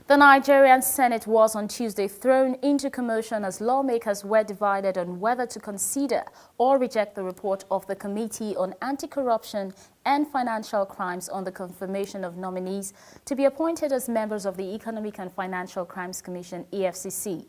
The Nigerian Senate was on Tuesday thrown into commotion as lawmakers were divided on whether to consider or reject the report of the Committee on Anti-Corruption and Financial Crimes on the confirmation of nominees to be appointed as members of the Economic and Financial Crimes Commission, EFCC.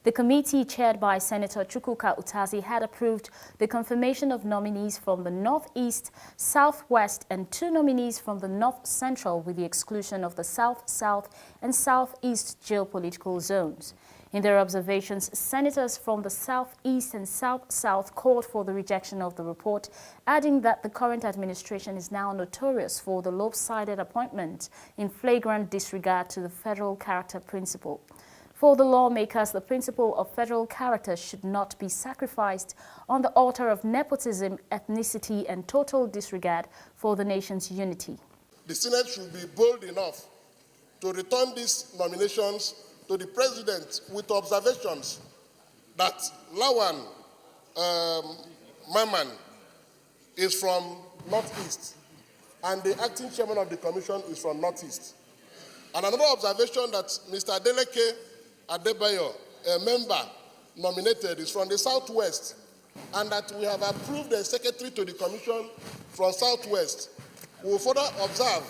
The committee, chaired by Senator Chukwuka Utazi, had approved the confirmation of nominees from the Northeast, Southwest, and 2 nominees from the North Central, with the exclusion of the South, South, and Southeast geopolitical zones. In their observations, senators from the Southeast and South-South called for the rejection of the report, adding that the current administration is now notorious for the lopsided appointment in flagrant disregard to the federal character principle. For the lawmakers, the principle of federal character should not be sacrificed on the altar of nepotism, ethnicity, and total disregard for the nation's unity. The Senate should be bold enough to return these nominations to the President with observations that Lawan Maman is from Northeast and the acting chairman of the Commission is from Northeast. And another observation that Mr. Adeleke Adebayo, a member nominated, is from the Southwest, and that we have approved a secretary to the Commission from Southwest. We will further observe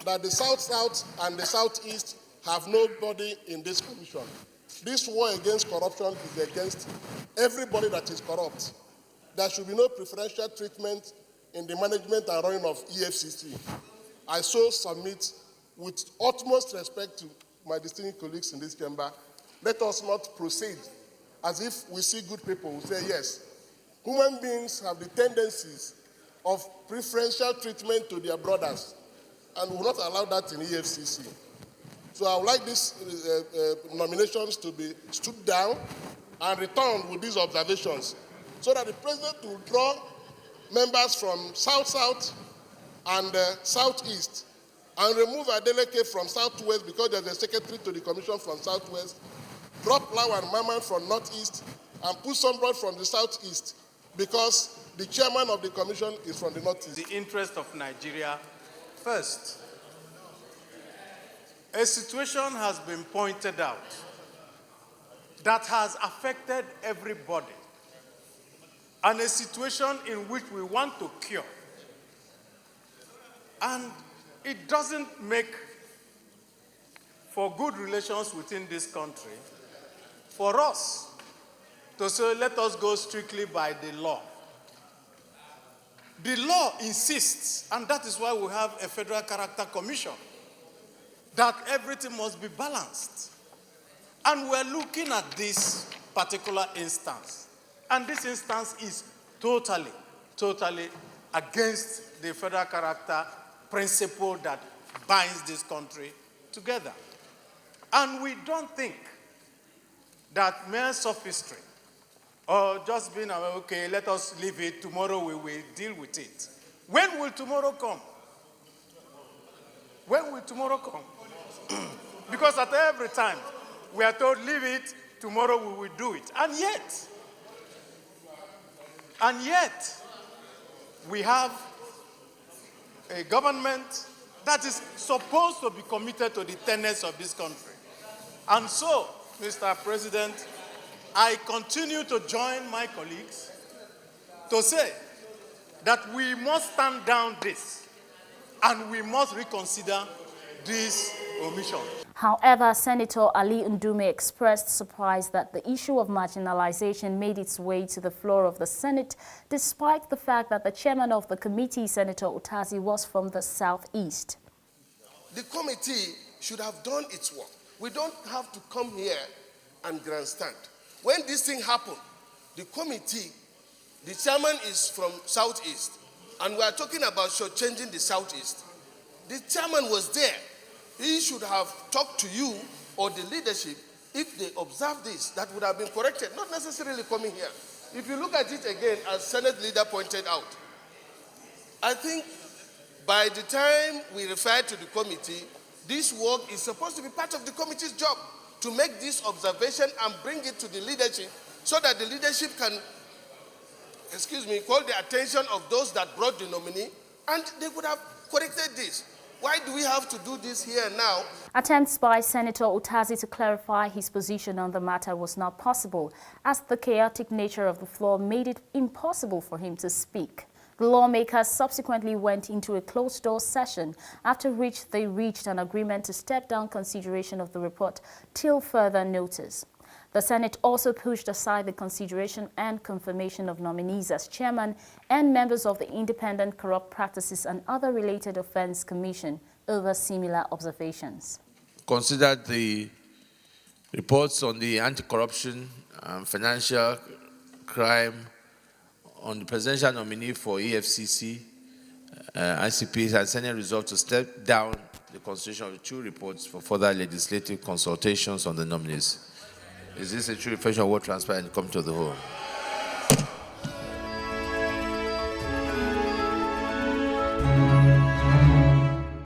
that the South-South and the Southeast have nobody in this Commission. This war against corruption is against everybody that is corrupt. There should be no preferential treatment in the management and running of EFCC. I so submit with utmost respect to my distinguished colleagues in this chamber. Let us not proceed as if we see good people who say yes. Human beings have the tendencies of preferential treatment to their brothers, and we will not allow that in EFCC. So I would like these nominations to be stood down and returned with these observations so that the President will draw members from South-South and Southeast and remove Adeleke from Southwest because there's a secretary to the Commission from Southwest, drop Lawan Maman from Northeast, and put somebody from the Southeast because the chairman of the Commission is from the Northeast. The interest of Nigeria first. A situation has been pointed out that has affected everybody, and a situation in which we want to cure. And it doesn't make for good relations within this country for us to say, let us go strictly by the law. The law insists, and that is why we have a Federal Character Commission, that everything must be balanced. And we're looking at this particular instance. And this instance is totally against the federal character principle that binds this country together. And we don't think that mere sophistry or just being, okay, let us leave it, tomorrow we will deal with it. When will tomorrow come? When will tomorrow come? Because at every time we are told, leave it, tomorrow we will do it. And yet, we have a government that is supposed to be committed to the tenets of this country. And so, Mr. President, I continue to join my colleagues to say that we must stand down this and we must reconsider this omission. However, Senator Ali Ndume expressed surprise that the issue of marginalization made its way to the floor of the Senate, despite the fact that the chairman of the committee, Senator Utazi, was from the Southeast. The committee should have done its work. We don't have to come here and grandstand. When this thing happened, the committee, the chairman is from Southeast, and we are talking about shortchanging the Southeast. The chairman was there. He should have talked to you or the leadership. If they observe this, that would have been corrected, not necessarily coming here. If you look at it again, as Senate leader pointed out, I think by the time we refer to the committee, this work is supposed to be part of the committee's job, to make this observation and bring it to the leadership so that the leadership can, call the attention of those that brought the nominee, and they would have corrected this. Why do we have to do this here now? Attempts by Senator Utazi to clarify his position on the matter was not possible, as the chaotic nature of the floor made it impossible for him to speak. The lawmakers subsequently went into a closed-door session, after which they reached an agreement to step down consideration of the report till further notice. The Senate also pushed aside the consideration and confirmation of nominees as chairman and members of the Independent Corrupt Practices and Other Related Offense Commission over similar observations. Considered the reports on the anti-corruption and financial crime on the presidential nominee for EFCC, ICP has Senate resolved to step down the consideration of the two reports for further legislative consultations on the nominees. Is this a true reflection of what transpired in the committee of the whole?